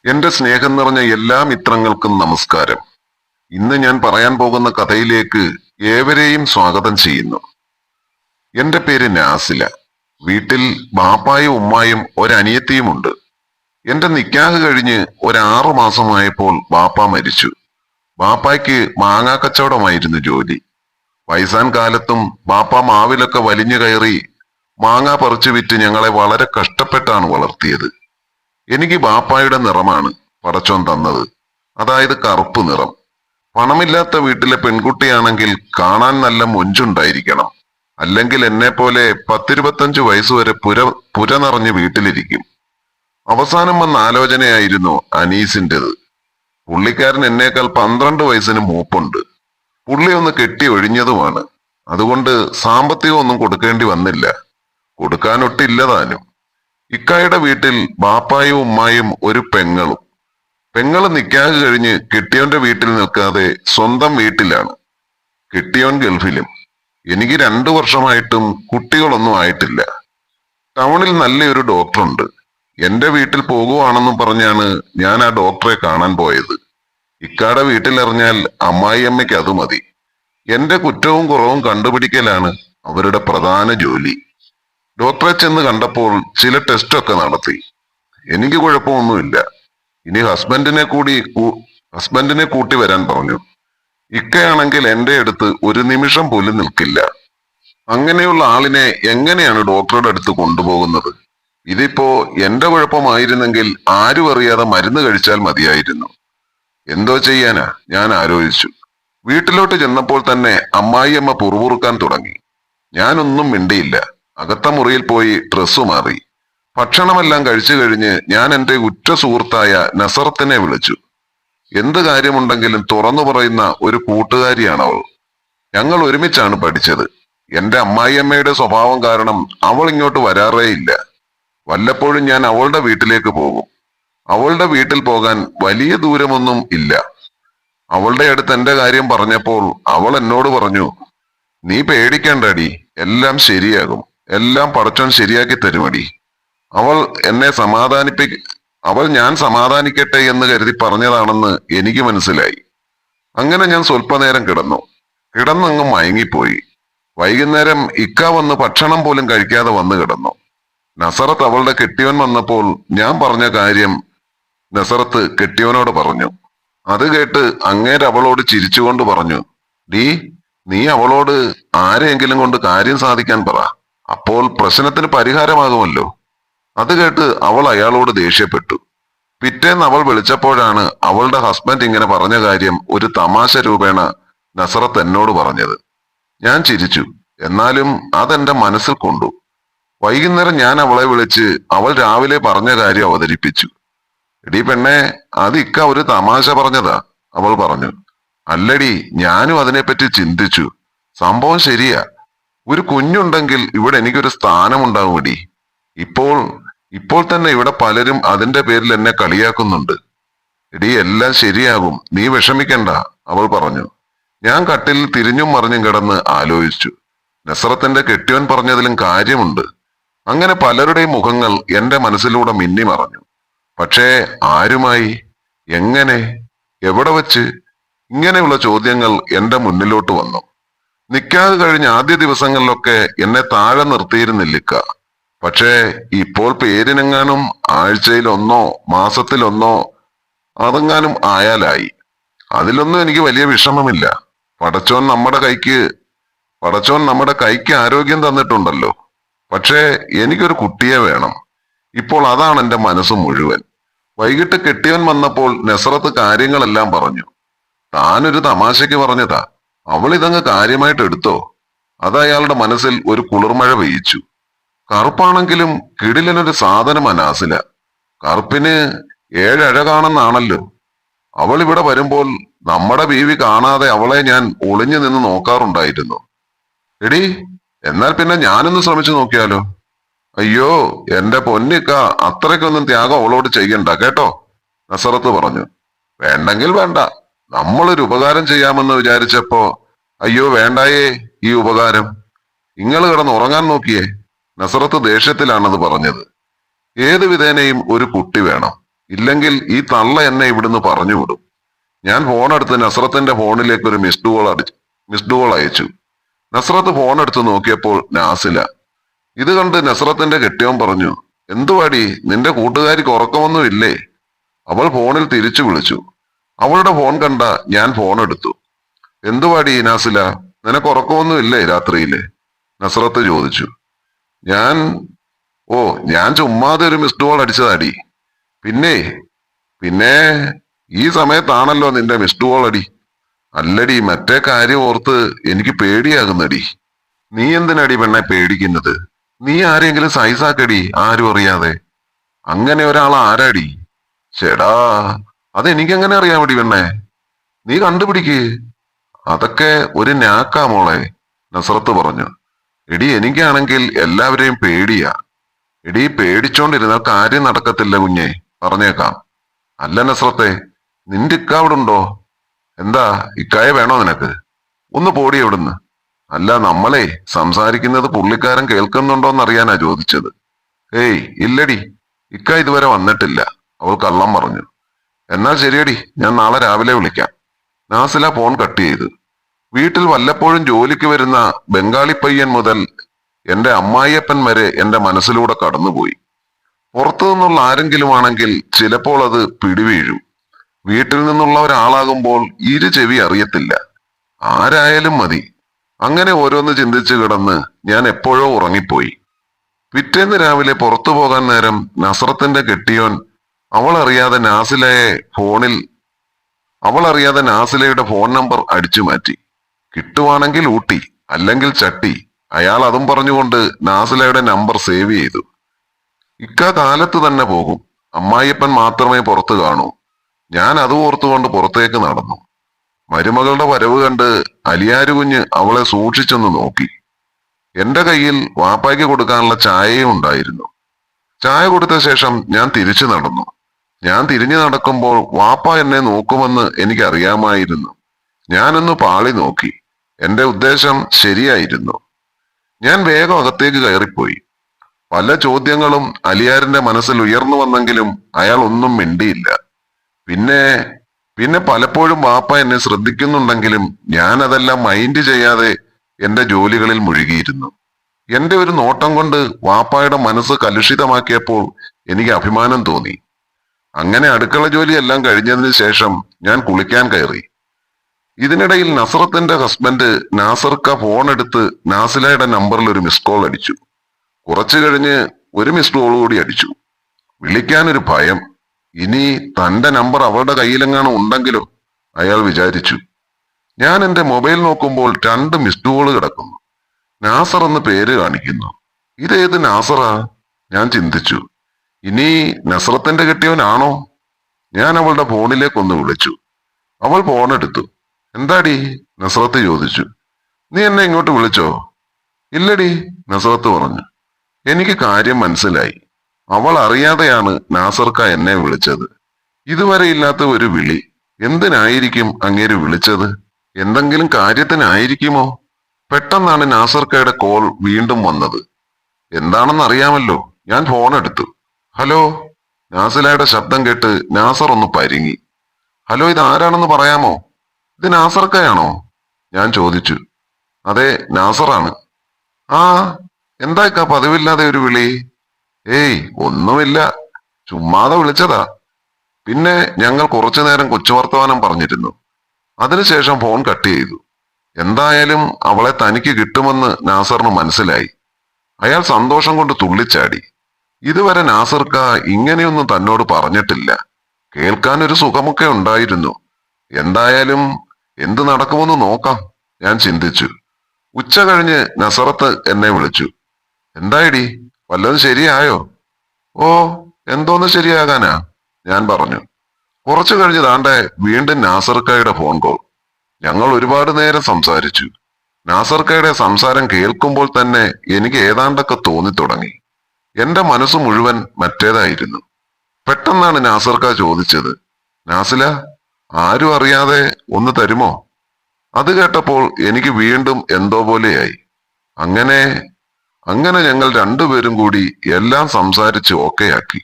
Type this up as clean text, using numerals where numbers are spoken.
എന്റെ സ്നേഹം നിറഞ്ഞ എല്ലാ മിത്രങ്ങൾക്കും നമസ്കാരം. ഇന്ന് ഞാൻ പറയാൻ പോകുന്ന കഥയിലേക്ക് ഏവരെയും സ്വാഗതം ചെയ്യുന്നു. എന്റെ പേര് നാസില. വീട്ടിൽ ബാപ്പായും ഉമ്മായും ഒരനിയത്തിയുമുണ്ട്. എന്റെ നിക്കാഹ് കഴിഞ്ഞ് ഒരു മാസമായപ്പോൾ ബാപ്പ മരിച്ചു. ബാപ്പായ്ക്ക് മാങ്ങാ കച്ചവടമായിരുന്നു ജോലി. വയസ്സാൻ കാലത്തും ബാപ്പ മാവിലൊക്കെ വലിഞ്ഞു കയറി മാങ്ങ പറിച്ചു വിറ്റ് ഞങ്ങളെ വളരെ കഷ്ടപ്പെട്ടാണ് വളർത്തിയത്. എനിക്ക് ബാപ്പായുടെ നിറമാണ് പടച്ചോൻ തന്നത്, അതായത് കറുപ്പ് നിറം. പണമില്ലാത്ത വീട്ടിലെ പെൺകുട്ടിയാണെങ്കിൽ കാണാൻ നല്ല മൊഞ്ചുണ്ടായിരിക്കണം, അല്ലെങ്കിൽ എന്നെ പോലെ 10-25 വയസ്സുവരെ പുര നിറഞ്ഞ് വീട്ടിലിരിക്കും. അവസാനം വന്ന ആലോചനയായിരുന്നു അനീസിൻ്റെത്. പുള്ളിക്കാരൻ എന്നേക്കാൾ 12 വയസ്സിന് മൂപ്പുണ്ട്. പുള്ളി ഒന്ന് കെട്ടി ഒഴിഞ്ഞതുമാണ്. അതുകൊണ്ട് സാമ്പത്തികം ഒന്നും കൊടുക്കേണ്ടി വന്നില്ല, കൊടുക്കാനൊട്ടില്ല താനും. ഇക്കായുടെ വീട്ടിൽ ബാപ്പായും ഉമ്മായും ഒരു പെങ്ങളും. പെങ്ങള് നിക്കാഹ് കഴിഞ്ഞ് കെട്ടിയോന്റെ വീട്ടിൽ നിൽക്കാതെ സ്വന്തം വീട്ടിലാണ്. കെട്ടിയോൻ ഗൾഫിലും. എനിക്ക് 2 വർഷമായിട്ടും കുട്ടികളൊന്നും ആയിട്ടില്ല. ടൗണിൽ നല്ലൊരു ഡോക്ടറുണ്ട്. എന്റെ വീട്ടിൽ പോകുവാണെന്നും പറഞ്ഞാണ് ഞാൻ ആ ഡോക്ടറെ കാണാൻ പോയത്. ഇക്കാടെ വീട്ടിലിറങ്ങിയാൽ അമ്മായിയമ്മയ്ക്ക് അത് മതി. എന്റെ കുറ്റവും കുറവും കണ്ടുപിടിക്കലാണ് അവരുടെ പ്രധാന ജോലി. ഡോക്ടറെ ചെന്ന് കണ്ടപ്പോൾ ചില ടെസ്റ്റൊക്കെ നടത്തി. എനിക്ക് കുഴപ്പമൊന്നുമില്ല. ഇനി ഹസ്ബൻഡിനെ കൂട്ടി വരാൻ പറഞ്ഞു. ഇക്കയാണെങ്കിൽ എന്റെ അടുത്ത് ഒരു നിമിഷം പോലും നിൽക്കില്ല. അങ്ങനെയുള്ള ആളിനെ എങ്ങനെയാണ് ഡോക്ടറുടെ അടുത്ത് കൊണ്ടുപോകുന്നത്? ഇതിപ്പോ എന്റെ കുഴപ്പമായിരുന്നെങ്കിൽ ആരും അറിയാതെ മരുന്ന് കഴിച്ചാൽ മതിയായിരുന്നു. എന്തോ ചെയ്യാനാ, ഞാൻ ആലോചിച്ചു. വീട്ടിലോട്ട് ചെന്നപ്പോൾ തന്നെ അമ്മായിയമ്മ പുറപുറുക്കാൻ തുടങ്ങി. ഞാനൊന്നും മിണ്ടിയില്ല. അകത്ത മുറിയിൽ പോയി ഡ്രസ്സ് മാറി. ഭക്ഷണമെല്ലാം കഴിച്ചു കഴിഞ്ഞ് ഞാൻ എന്റെ ഉറ്റ സുഹൃത്തായ നസറത്തിനെ വിളിച്ചു. എന്ത് കാര്യമുണ്ടെങ്കിലും തുറന്നു പറയുന്ന ഒരു കൂട്ടുകാരിയാണ് അവൾ. ഞങ്ങൾ ഒരുമിച്ചാണ് പഠിച്ചത്. എന്റെ അമ്മായിയമ്മയുടെ സ്വഭാവം കാരണം അവൾ ഇങ്ങോട്ട് വരാറേയില്ല. വല്ലപ്പോഴും ഞാൻ അവളുടെ വീട്ടിലേക്ക് പോകും. അവളുടെ വീട്ടിൽ പോകാൻ വലിയ ദൂരമൊന്നും ഇല്ല. അവളുടെ അടുത്ത് എന്റെ കാര്യം പറഞ്ഞപ്പോൾ അവൾ എന്നോട് പറഞ്ഞു, നീ പേടിക്കണ്ടടി, എല്ലാം ശരിയാകും, എല്ലാം പടച്ചോൻ ശരിയാക്കി തരുമടി. അവൾ ഞാൻ സമാധാനിക്കട്ടെ എന്ന് കരുതി പറഞ്ഞതാണെന്ന് എനിക്ക് മനസ്സിലായി. അങ്ങനെ ഞാൻ സ്വല്പനേരം കിടന്നങ്ങ് മയങ്ങിപ്പോയി. വൈകുന്നേരം ഇക്ക വന്ന് ഭക്ഷണം പോലും കഴിക്കാതെ വന്നു കിടന്നു. നസറത്ത് അവളുടെ കെട്ടിയോൻ വന്നപ്പോൾ ഞാൻ പറഞ്ഞ കാര്യം നസറത്ത് കെട്ടിയോനോട് പറഞ്ഞു. അത് കേട്ട് അങ്ങേര് അവളോട് ചിരിച്ചുകൊണ്ട് പറഞ്ഞു, നീ അവളോട് ആരെയെങ്കിലും കൊണ്ട് കാര്യം സാധിക്കാൻ പറ, അപ്പോൾ പ്രശ്നത്തിന് പരിഹാരമാകുമല്ലോ. അത് കേട്ട് അവൾ അയാളോട് ദേഷ്യപ്പെട്ടു. പിറ്റേന്ന് അവൾ വിളിച്ചപ്പോഴാണ് അവളുടെ ഹസ്ബൻഡ് ഇങ്ങനെ പറഞ്ഞ കാര്യം ഒരു തമാശ രൂപേണ നസറത്ത് എന്നോട് പറഞ്ഞത്. ഞാൻ ചിരിച്ചു, എന്നാലും അതെന്റെ മനസ്സിൽ കൊണ്ടു. വൈകുന്നേരം ഞാൻ അവളെ വിളിച്ച് അവൾ രാവിലെ പറഞ്ഞ കാര്യം അവതരിപ്പിച്ചു. എടീ പെണ്ണെ, അത് ഇക്ക ഒരു തമാശ പറഞ്ഞതാ, അവൾ പറഞ്ഞു. അല്ലടി, ഞാനും അതിനെപ്പറ്റി ചിന്തിച്ചു. സംഭവം ശരിയാ. ഒരു കുഞ്ഞുണ്ടെങ്കിൽ ഇവിടെ എനിക്കൊരു സ്ഥാനമുണ്ടാകുമെടി. ഇപ്പോൾ തന്നെ ഇവിടെ പലരും അതിന്റെ പേരിൽ എന്നെ കളിയാക്കുന്നുണ്ട്. എടീ, എല്ലാം ശരിയാകും, നീ വിഷമിക്കണ്ട, അവൾ പറഞ്ഞു. ഞാൻ കട്ടിലിൽ തിരിഞ്ഞും മറിഞ്ഞും കിടന്ന് ആലോചിച്ചു. നസറത്തിന്റെ കെട്ടിയോൻ പറഞ്ഞതിലും കാര്യമുണ്ട്. അങ്ങനെ പലരുടെയും മുഖങ്ങൾ എന്റെ മനസ്സിലൂടെ മിന്നി മറഞ്ഞു. പക്ഷേ ആരുമായി, എങ്ങനെ, എവിടെ വച്ച്? ഇങ്ങനെയുള്ള ചോദ്യങ്ങൾ എന്റെ മുന്നിലോട്ട് വന്നു. നിക്കാഹ് കഴിഞ്ഞ ആദ്യ ദിവസങ്ങളിലൊക്കെ എന്നെ താഴെ നിർത്തിയിരുന്നില്ലിക്ക. പക്ഷേ ഇപ്പോൾ പേരിനെങ്ങാനും ആഴ്ചയിലൊന്നോ മാസത്തിലൊന്നോ അതെങ്ങാനും ആയാലായി. അതിലൊന്നും എനിക്ക് വലിയ വിഷമമില്ല. പടച്ചോൻ നമ്മുടെ കൈക്ക് ആരോഗ്യം തന്നിട്ടുണ്ടല്ലോ. പക്ഷേ എനിക്കൊരു കുട്ടിയെ വേണം. ഇപ്പോൾ അതാണ് എന്റെ മനസ്സ് മുഴുവൻ. വൈകിട്ട് കെട്ടിയവൻ വന്നപ്പോൾ നസറത്ത് കാര്യങ്ങളെല്ലാം പറഞ്ഞു. താനൊരു തമാശയ്ക്ക് പറഞ്ഞതാ, അവൾ ഇതങ്ങ് കാര്യമായിട്ട് എടുത്തോ? അത് അയാളുടെ മനസ്സിൽ ഒരു കുളിർമഴ പെയ്യിച്ചു. കറുപ്പാണെങ്കിലും കിടിലനൊരു സാധനം അനാസില. കറുപ്പിന് 7 അഴകാണെന്നാണല്ലോ. അവൾ ഇവിടെ വരുമ്പോൾ നമ്മുടെ ബീവി കാണാതെ അവളെ ഞാൻ ഒളിഞ്ഞു നിന്ന് നോക്കാറുണ്ടായിരുന്നു. എടീ, എന്നാൽ പിന്നെ ഞാനൊന്ന് ശ്രമിച്ചു നോക്കിയാലോ? അയ്യോ, എന്റെ പൊന്നിക്ക, അത്രയ്ക്കൊന്നും ത്യാഗം അവളോട് ചെയ്യണ്ട കേട്ടോ, നസറത്ത് പറഞ്ഞു. വേണ്ടെങ്കിൽ വേണ്ട, നമ്മളൊരു ഉപകാരം ചെയ്യാമെന്ന് വിചാരിച്ചപ്പോ അയ്യോ വേണ്ടായേ ഈ ഉപകാരം. നിങ്ങൾ കിടന്ന് ഉറങ്ങാൻ നോക്കിയേ. നസറത്ത് ദേഷ്യത്തിലാണത് പറഞ്ഞത്. ഏതു വിധേനയും ഒരു കുട്ടി വേണം. ഇല്ലെങ്കിൽ ഈ തള്ള എന്നെ ഇവിടുന്ന് പറഞ്ഞു വിടും. ഞാൻ ഫോണെടുത്ത് നസ്രത്തിന്റെ ഫോണിലേക്ക് ഒരു മിസ്ഡ് കോൾ അയച്ചു. നസ്രത്ത് ഫോണെടുത്ത് നോക്കിയപ്പോൾ നാസില. ഇത് കണ്ട് നസ്രത്തിന്റെ കെട്ടിയവൻ പറഞ്ഞു, എന്തുവാടി, നിന്റെ കൂട്ടുകാരിക്ക് ഉറക്കമൊന്നും ഇല്ലേ? അവൾ ഫോണിൽ തിരിച്ചു വിളിച്ചു. അവളുടെ ഫോൺ കണ്ട ഞാൻ ഫോൺ എടുത്തു. എന്തുവാടി നാസില, നിനക്ക് ഉറക്കമൊന്നും ഇല്ലേ രാത്രിയില്? നസ്രത്ത് ചോദിച്ചു. ഞാൻ ഞാൻ ചുമ്മാതെ ഒരു മിസ്ഡ് കോൾ അടിച്ചതാടി. പിന്നെ ഈ സമയത്താണല്ലോ നിന്റെ മിസ്ഡ് കോൾ അടി. അല്ലടി, മറ്റേ കാര്യം ഓർത്ത് എനിക്ക് പേടിയാകുന്നടി. നീ എന്തിനടി പെണ്ണെ പേടിക്കുന്നത്? നീ ആരെങ്കിലും സൈസാക്കടി, ആരും അറിയാതെ. അങ്ങനെ ഒരാൾ ആരാടി? ചേടാ, അതെനിക്കെങ്ങനെ അറിയാമടി പെണ്ണെ? നീ കണ്ടുപിടിക്ക്. അതൊക്കെ ഒരു ഞാക്കാ മോളെ, നസ്രത്ത് പറഞ്ഞു. എടി, എനിക്കാണെങ്കിൽ എല്ലാവരെയും പേടിയാ. എടി, പേടിച്ചോണ്ടിരുന്നാൽ കാര്യം നടക്കത്തില്ല കുഞ്ഞെ, പറഞ്ഞേക്കാം. അല്ല നസ്രത്തെ, നിന്റെ ഇക്ക അവിടെ ഉണ്ടോ? എന്താ, ഇക്കായെ വേണോ നിനക്ക്? ഒന്ന് പോടി എവിടുന്ന്. അല്ല, നമ്മളെ സംസാരിക്കുന്നത് പുള്ളിക്കാരൻ കേൾക്കുന്നുണ്ടോന്നറിയാനാ ചോദിച്ചത്. ഏയ് ഇല്ലടി, ഇക്ക ഇതുവരെ വന്നിട്ടില്ല, അവൾ കള്ളം പറഞ്ഞു. എന്നാൽ ശരിയടി, ഞാൻ നാളെ രാവിലെ വിളിക്കാം. നാസില ഫോൺ കട്ട് ചെയ്തു. വീട്ടിൽ വല്ലപ്പോഴും ജോലിക്ക് വരുന്ന ബംഗാളി പയ്യൻ മുതൽ എന്റെ അമ്മായിയപ്പൻ വരെ എന്റെ മനസ്സിലൂടെ കടന്നുപോയി. പുറത്തു നിന്നുള്ള ആരെങ്കിലും ആണെങ്കിൽ ചിലപ്പോൾ അത് പിടിവീഴും. വീട്ടിൽ നിന്നുള്ള ഒരാളാകുമ്പോൾ ഇരു ചെവി അറിയത്തില്ല. ആരായാലും മതി. അങ്ങനെ ഓരോന്ന് ചിന്തിച്ചു കിടന്ന് ഞാൻ എപ്പോഴോ ഉറങ്ങിപ്പോയി. പിറ്റേന്ന് രാവിലെ പുറത്തു പോകാൻ നേരം നസ്രത്തിന്റെ കെട്ടിയോൻ അവളറിയാതെ നാസിലയുടെ ഫോൺ നമ്പർ അടിച്ചു മാറ്റി. കിട്ടുവാണെങ്കിൽ ഊട്ടി, അല്ലെങ്കിൽ ചട്ടി. അയാൾ അതും പറഞ്ഞുകൊണ്ട് നാസിലയുടെ നമ്പർ സേവ് ചെയ്തു. ഇക്ക കാലത്ത് തന്നെ പോകും, അമ്മായിയപ്പൻ മാത്രമേ പുറത്തു കാണൂ. ഞാൻ അത് ഓർത്തുകൊണ്ട് പുറത്തേക്ക് നടന്നു. മരുമകളുടെ വരവ് കണ്ട് അലിയാരു കുഞ്ഞ് അവളെ സൂക്ഷിച്ചൊന്ന് നോക്കി. എന്റെ കയ്യിൽ വാപ്പായ്ക്ക് കൊടുക്കാനുള്ള ചായയും ഉണ്ടായിരുന്നു. ചായ കൊടുത്ത ശേഷം ഞാൻ തിരിച്ചു നടന്നു. ഞാൻ തിരിഞ്ഞു നടക്കുമ്പോൾ വാപ്പ എന്നെ നോക്കുമെന്ന് എനിക്കറിയാമായിരുന്നു. ഞാനൊന്ന് പാളി നോക്കി. എന്റെ ഉദ്ദേശം ശരിയായിരുന്നു. ഞാൻ വേഗം അകത്തേക്ക് കയറിപ്പോയി. പല ചോദ്യങ്ങളും അലിയാരിന്റെ മനസ്സിൽ ഉയർന്നു വന്നെങ്കിലും അയാൾ ഒന്നും മിണ്ടിയില്ല. പിന്നെ പലപ്പോഴും വാപ്പ എന്നെ ശ്രദ്ധിക്കുന്നുണ്ടെങ്കിലും ഞാൻ അതെല്ലാം മൈൻഡ് ചെയ്യാതെ എന്റെ ജോലികളിൽ മുഴുകിയിരുന്നു. എന്റെ ഒരു നോട്ടം കൊണ്ട് വാപ്പായുടെ മനസ്സ് കലുഷിതമാക്കിയപ്പോൾ എനിക്ക് അഭിമാനം തോന്നി. അങ്ങനെ അടുക്കള ജോലിയെല്ലാം കഴിഞ്ഞതിന് ശേഷം ഞാൻ കുളിക്കാൻ കയറി. ഇതിനിടയിൽ നസ്രത്തിന്റെ ഹസ്ബൻഡ് നാസർക്ക ഫോൺ എടുത്ത് നാസിലയുടെ നമ്പറിൽ ഒരു മിസ് കോൾ അടിച്ചു. കുറച്ചു കഴിഞ്ഞ് ഒരു മിസ് കോൾ കൂടി അടിച്ചു. വിളിക്കാനൊരു ഭയം. ഇനി തന്റെ നമ്പർ അവളുടെ കയ്യിലെങ്ങാനും ഉണ്ടെങ്കിലോ, അയാൾ വിചാരിച്ചു. ഞാൻ എന്റെ മൊബൈൽ നോക്കുമ്പോൾ 2 മിസ്ഡ് കോള് കിടക്കുന്നു. നാസർ എന്ന് പേര് കാണിക്കുന്നു. ഇതേത് നാസറാ? ഞാൻ ചിന്തിച്ചു. ഇനി നസ്രത്തിന്റെ കെട്ടിയവനാണോ? ഞാൻ അവളുടെ ഫോണിലേക്കൊന്ന് വിളിച്ചു. അവൾ ഫോൺ എടുത്തു. എന്താടി? നസ്രത്ത് ചോദിച്ചു. നീ എന്നെ ഇങ്ങോട്ട് വിളിച്ചോ? ഇല്ലടി, നസ്രത്ത് പറഞ്ഞു. എനിക്ക് കാര്യം മനസ്സിലായി. അവൾ അറിയാതെയാണ് നാസർക്ക എന്നെ വിളിച്ചത്. ഇതുവരെ ഇല്ലാത്ത ഒരു വിളി. എന്തിനായിരിക്കും അങ്ങേര് വിളിച്ചത്? എന്തെങ്കിലും കാര്യത്തിനായിരിക്കുമോ? പെട്ടെന്നാണ് നാസർക്കയുടെ കോൾ വീണ്ടും വന്നത്. എന്താണെന്ന് അറിയാമല്ലോ. ഞാൻ ഫോൺ എടുത്തു. ഹലോ. നാസിലയുടെ ശബ്ദം കേട്ട് നാസർ ഒന്ന് പരിങ്ങി. ഹലോ, ഇത് ആരാണെന്ന് പറയാമോ? ഇത് നാസർക്കയാണോ? ഞാൻ ചോദിച്ചു. അതെ, നാസറാണ്. ആ, എന്താ പതിവില്ലാതെ ഒരു വിളി? ഏയ് ഒന്നുമില്ല, ചുമ്മാതെ വിളിച്ചതാ. പിന്നെ ഞങ്ങൾ കുറച്ചു നേരം കൊച്ചുവർത്തമാനം പറഞ്ഞിരുന്നു. അതിനുശേഷം ഫോൺ കട്ട് ചെയ്തു. എന്തായാലും അവളെ തനിക്ക് കിട്ടുമെന്ന് നാസറിന് മനസ്സിലായി. അയാൾ സന്തോഷം കൊണ്ട് തുള്ളിച്ചാടി. ഇതുവരെ നാസർക്ക ഇങ്ങനെയൊന്നും തന്നോട് പറഞ്ഞിട്ടില്ല. കേൾക്കാനൊരു സുഖമൊക്കെ ഉണ്ടായിരുന്നു. എന്തായാലും എന്ത് നടക്കുമെന്ന് നോക്കാം, ഞാൻ ചിന്തിച്ചു. ഉച്ച കഴിഞ്ഞ് നസറത്ത് എന്നെ വിളിച്ചു. എന്തായിടി, വല്ലതും ശരിയായോ? ഓ, എന്തോന്ന് ശരിയാകാനാ, ഞാൻ പറഞ്ഞു. കുറച്ചു കഴിഞ്ഞ് താണ്ടെ വീണ്ടും നാസർക്കയുടെ ഫോൺ കോൾ. ഞങ്ങൾ ഒരുപാട് നേരം സംസാരിച്ചു. നാസർക്കയുടെ സംസാരം കേൾക്കുമ്പോൾ തന്നെ എനിക്ക് ഏതാണ്ടൊക്കെ തോന്നിത്തുടങ്ങി. എന്റെ മനസ്സ് മുഴുവൻ മറ്റേതായിരുന്നു. പെട്ടെന്നാണ് നാസർക്ക ചോദിച്ചത്, നാസില, ആരും അറിയാതെ ഒന്ന് തരുമോ? അത് കേട്ടപ്പോൾ എനിക്ക് വീണ്ടും എന്തോ പോലെയായി. അങ്ങനെ ഞങ്ങൾ രണ്ടുപേരും കൂടി എല്ലാം സംസാരിച്ച് ഓക്കെയാക്കി.